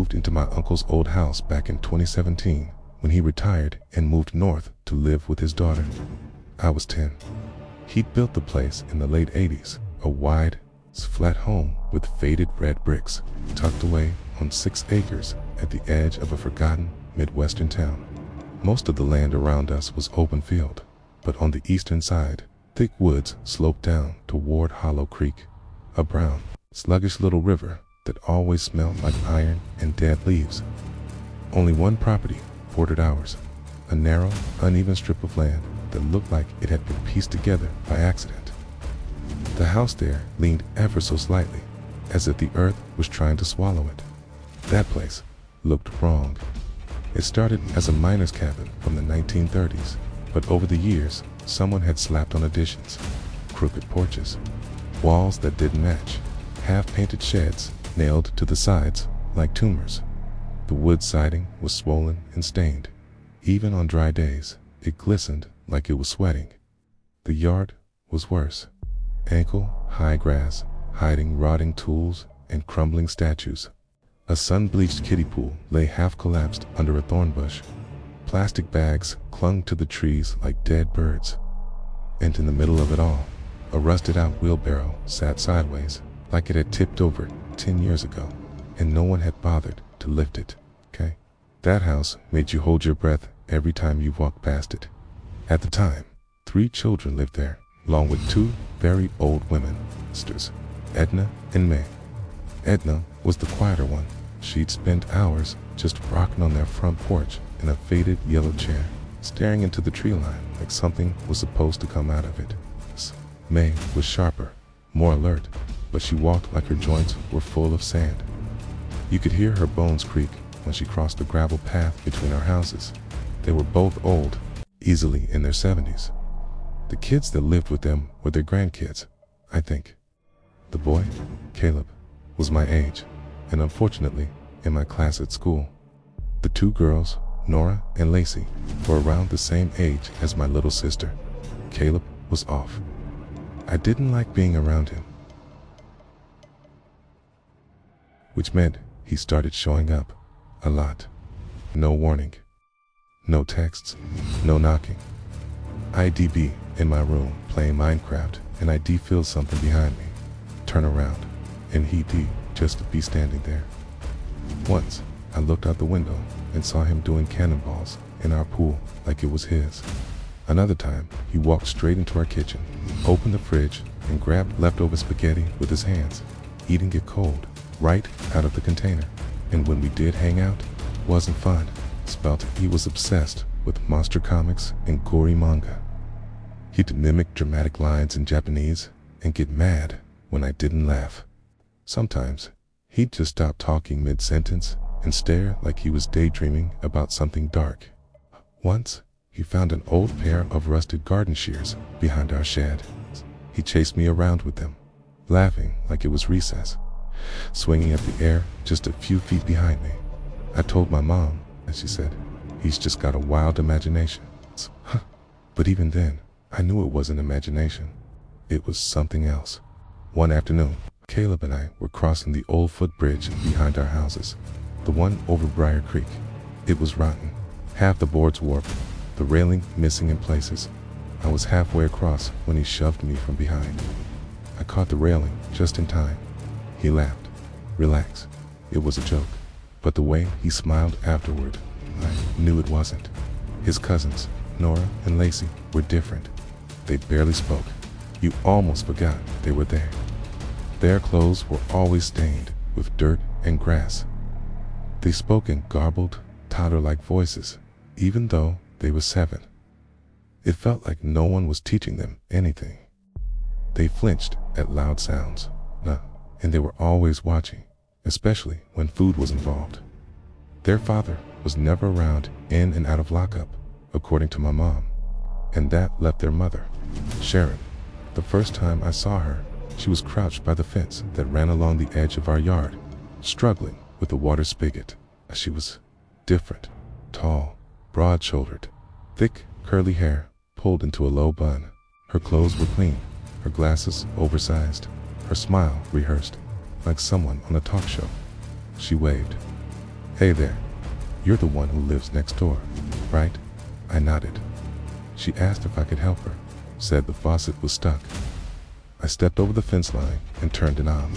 moved into my uncle's old house back in 2017 when he retired and moved north to live with his daughter. I was 10. He'd built the place in the late 80s, a wide, flat home with faded red bricks, tucked away on 6 acres at the edge of a forgotten Midwestern town. Most of the land around us was open field, but on the eastern side, thick woods sloped down toward Hollow Creek, a brown, sluggish little river that always smelled like iron and dead leaves. Only one property bordered ours, a narrow, uneven strip of land that looked like it had been pieced together by accident. The house there leaned ever so slightly, as if the earth was trying to swallow it. That place looked wrong. It started as a miner's cabin from the 1930s, but over the years, someone had slapped on additions, crooked porches, walls that didn't match, half-painted sheds nailed to the sides like tumors. The wood siding was swollen and stained. Even on dry days, it glistened like it was sweating. The yard was worse. Ankle-high grass, hiding rotting tools and crumbling statues. A sun-bleached kiddie pool lay half-collapsed under a thorn bush. Plastic bags clung to the trees like dead birds. And in the middle of it all, a rusted-out wheelbarrow sat sideways, like it had tipped over 10 years ago, and no one had bothered to lift it, okay? That house made you hold your breath every time you walked past it. At the time, 3 children lived there, along with 2 very old women, sisters, Edna and May. Edna was the quieter one. She'd spent hours just rocking on their front porch in a faded yellow chair, staring into the tree line like something was supposed to come out of it. May was sharper, more alert, but she walked like her joints were full of sand. You could hear her bones creak when she crossed the gravel path between our houses. They were both old, easily in their 70s. The kids that lived with them were their grandkids, I think. The boy, Caleb, was my age, and unfortunately, in my class at school. The 2 girls, Nora and Lacey, were around the same age as my little sister. Caleb was off. I didn't like being around him, which meant he started showing up a lot. No warning, no texts, no knocking. I'd be in my room playing Minecraft, and I'd feel something behind me. Turn around, and he'd just be standing there. Once, I looked out the window and saw him doing cannonballs in our pool like it was his. Another time, he walked straight into our kitchen, opened the fridge, and grabbed leftover spaghetti with his hands, eating it cold, right out of the container. And when we did hang out, it wasn't fun. Spelt he was obsessed with monster comics and gory manga. He'd mimic dramatic lines in Japanese and get mad when I didn't laugh. Sometimes, he'd just stop talking mid-sentence and stare like he was daydreaming about something dark. Once, he found an old pair of rusted garden shears behind our shed. He chased me around with them, laughing like it was recess, swinging at the air just a few feet behind me. I told my mom, and she said, "He's just got a wild imagination." But even then, I knew it wasn't imagination. It was something else. One afternoon, Caleb and I were crossing the old footbridge behind our houses, the one over Briar Creek. It was rotten, half the boards warped, the railing missing in places. I was halfway across when he shoved me from behind. I caught the railing just in time. He laughed. Relax. It was a joke. But the way he smiled afterward, I knew it wasn't. His cousins, Nora and Lacey, were different. They barely spoke. You almost forgot they were there. Their clothes were always stained with dirt and grass. They spoke in garbled, toddler-like voices, even though they were 7. It felt like no one was teaching them anything. They flinched at loud sounds, and they were always watching, especially when food was involved. Their father was never around in and out of lockup, according to my mom, and that left their mother, Sharon. The first time I saw her, she was crouched by the fence that ran along the edge of our yard, struggling with the water spigot. She was different, tall, broad-shouldered, thick, curly hair pulled into a low bun. Her clothes were clean, her glasses oversized, her smile rehearsed, like someone on a talk show. She waved. Hey there, you're the one who lives next door, right? I nodded. She asked if I could help her, said the faucet was stuck. I stepped over the fence line and turned a knob.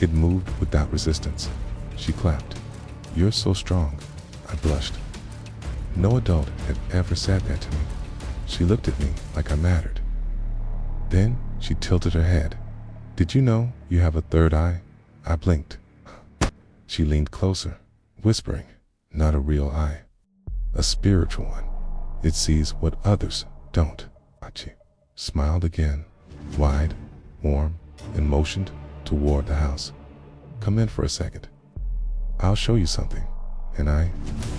It moved without resistance. She clapped. You're so strong. I blushed. No adult had ever said that to me. She looked at me like I mattered. Then she tilted her head. Did you know you have a third eye? I blinked. She leaned closer, whispering, not a real eye. A spiritual one. It sees what others don't. She smiled again, wide, warm, and motioned toward the house. Come in for a second. I'll show you something. And I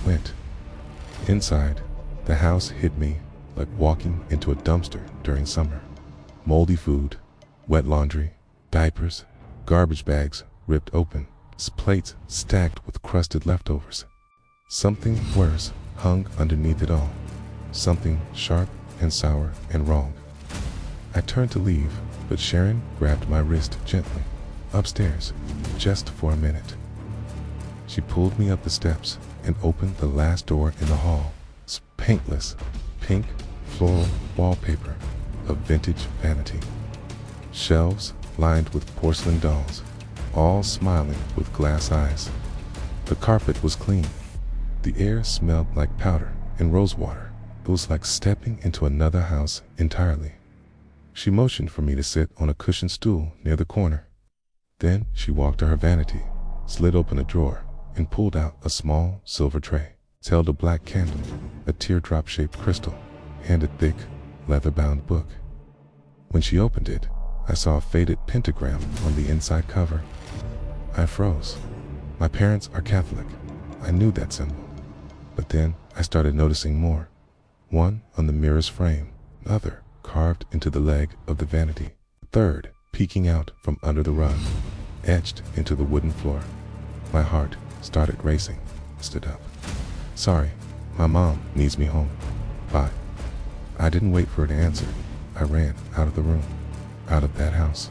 went. Inside, the house hit me like walking into a dumpster during summer. Moldy food, wet laundry, diapers, garbage bags ripped open, plates stacked with crusted leftovers. Something worse hung underneath it all. Something sharp and sour and wrong. I turned to leave, but Sharon grabbed my wrist gently. Upstairs, just for a minute. She pulled me up the steps and opened the last door in the hall. Paintless, pink, floral wallpaper of vintage vanity. Shelves lined with porcelain dolls, all smiling with glass eyes. The carpet was clean. The air smelled like powder and rosewater. It was like stepping into another house entirely. She motioned for me to sit on a cushioned stool near the corner. Then she walked to her vanity, slid open a drawer, and pulled out a small silver tray. It held a black candle, a teardrop-shaped crystal, and a thick, leather-bound book. When she opened it, I saw a faded pentagram on the inside cover. I froze. My parents are Catholic. I knew that symbol. But then I started noticing more. One on the mirror's frame, another carved into the leg of the vanity, third peeking out from under the rug, etched into the wooden floor. My heart started racing. Stood up. Sorry, my mom needs me home. Bye. I didn't wait for her to answer. I ran out of the room, out of that house.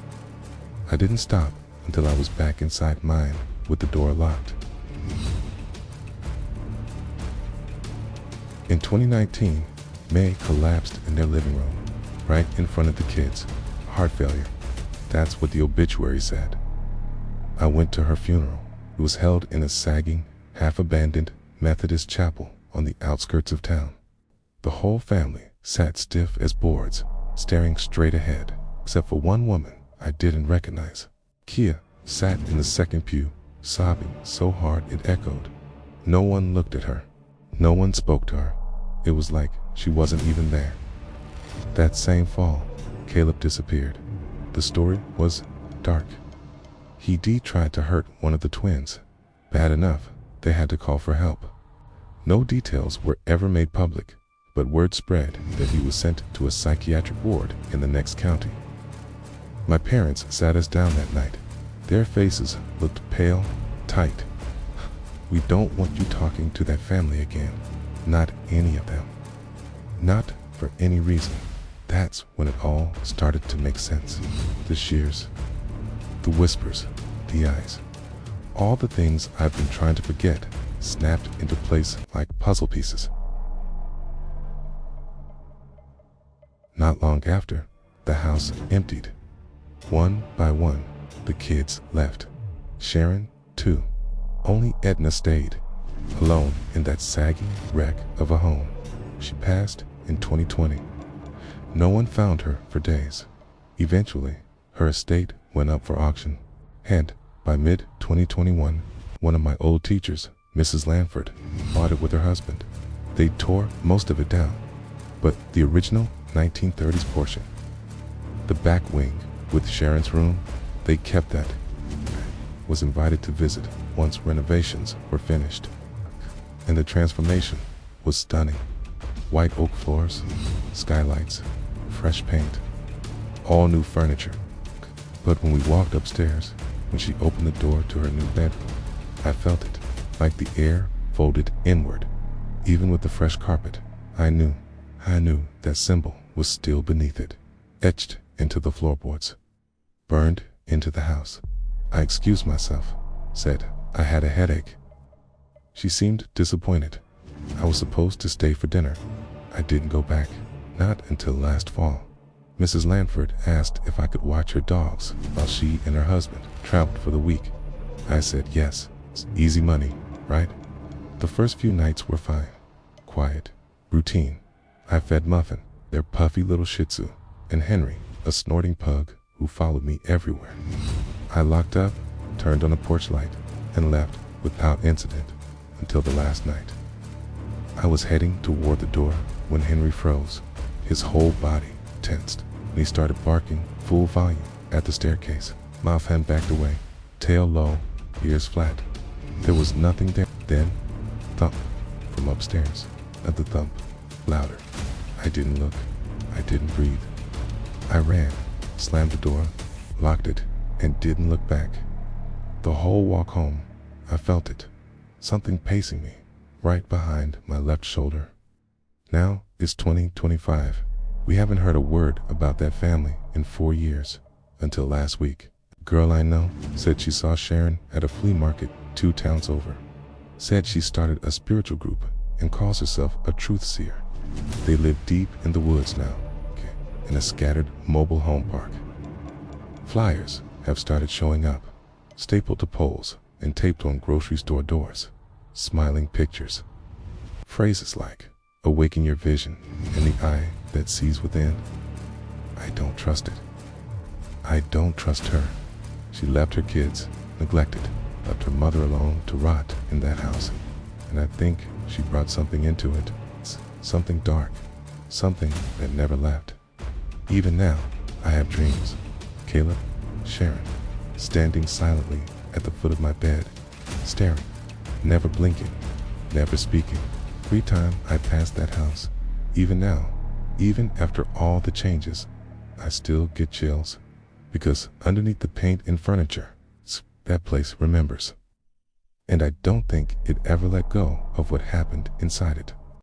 I didn't stop until I was back inside mine with the door locked. In 2019, May collapsed in their living room, right in front of the kids. Heart failure. That's what the obituary said. I went to her funeral. It was held in a sagging, half-abandoned Methodist chapel on the outskirts of town. The whole family sat stiff as boards, staring straight ahead, except for one woman I didn't recognize. Kia sat in the second pew, sobbing so hard it echoed. No one looked at her. No one spoke to her. It was like she wasn't even there. That same fall, Caleb disappeared. The story was dark. He tried to hurt one of the twins. Bad enough, they had to call for help. No details were ever made public, but word spread that he was sent to a psychiatric ward in the next county. My parents sat us down that night. Their faces looked pale, tight. We don't want you talking to that family again. Not any of them. Not for any reason. That's when it all started to make sense. The shears, the whispers, the eyes. All the things I've been trying to forget snapped into place like puzzle pieces. Not long after, the house emptied. One by one, the kids left. Sharon, too. Only Edna stayed, alone in that sagging wreck of a home. She passed in 2020. No one found her for days. Eventually, her estate went up for auction, and by mid-2021, one of my old teachers, Mrs. Lanford, bought it with her husband. They tore most of it down, but the original 1930s portion, the back wing with Sharon's room, they kept that. Was invited to visit once renovations were finished, and the transformation was stunning. White oak floors, skylights, fresh paint, all new furniture. But when we walked upstairs, when she opened the door to her new bedroom, I felt it, like the air folded inward. Even with the fresh carpet, I knew that symbol was still beneath it, etched into the floorboards, burned into the house. I excused myself, said I had a headache. She seemed disappointed. I was supposed to stay for dinner. I didn't go back, not until last fall. Mrs. Lanford asked if I could watch her dogs while she and her husband traveled for the week. I said yes. It's easy money, right? The first few nights were fine. Quiet. Routine. I fed Muffin, their puffy little Shih Tzu, and Henry, a snorting pug who followed me everywhere. I locked up, turned on the porch light, and left without incident until the last night. I was heading toward the door when Henry froze. His whole body tensed, and he started barking full volume at the staircase. Muffin backed away, tail low, ears flat. There was nothing there. Then, thump from upstairs. Another thump, louder. I didn't look. I didn't breathe. I ran, slammed the door, locked it, and didn't look back. The whole walk home, I felt it. Something pacing me, right behind my left shoulder. Now it's 2025. We haven't heard a word about that family in 4 years, until last week. A girl I know said she saw Sharon at a flea market 2 towns over. Said she started a spiritual group and calls herself a truth seer. They live deep in the woods now, in a scattered mobile home park. Flyers have started showing up, stapled to poles and taped on grocery store doors. Smiling pictures. Phrases like, awaken your vision and the eye that sees within. I don't trust it. I don't trust her. She left her kids, neglected, left her mother alone to rot in that house. And I think she brought something into it. Something dark. Something that never left. Even now, I have dreams. Caleb, Sharon, standing silently at the foot of my bed, staring, never blinking, never speaking. Every time I pass that house, even now, even after all the changes, I still get chills. Because underneath the paint and furniture, that place remembers. And I don't think it ever let go of what happened inside it.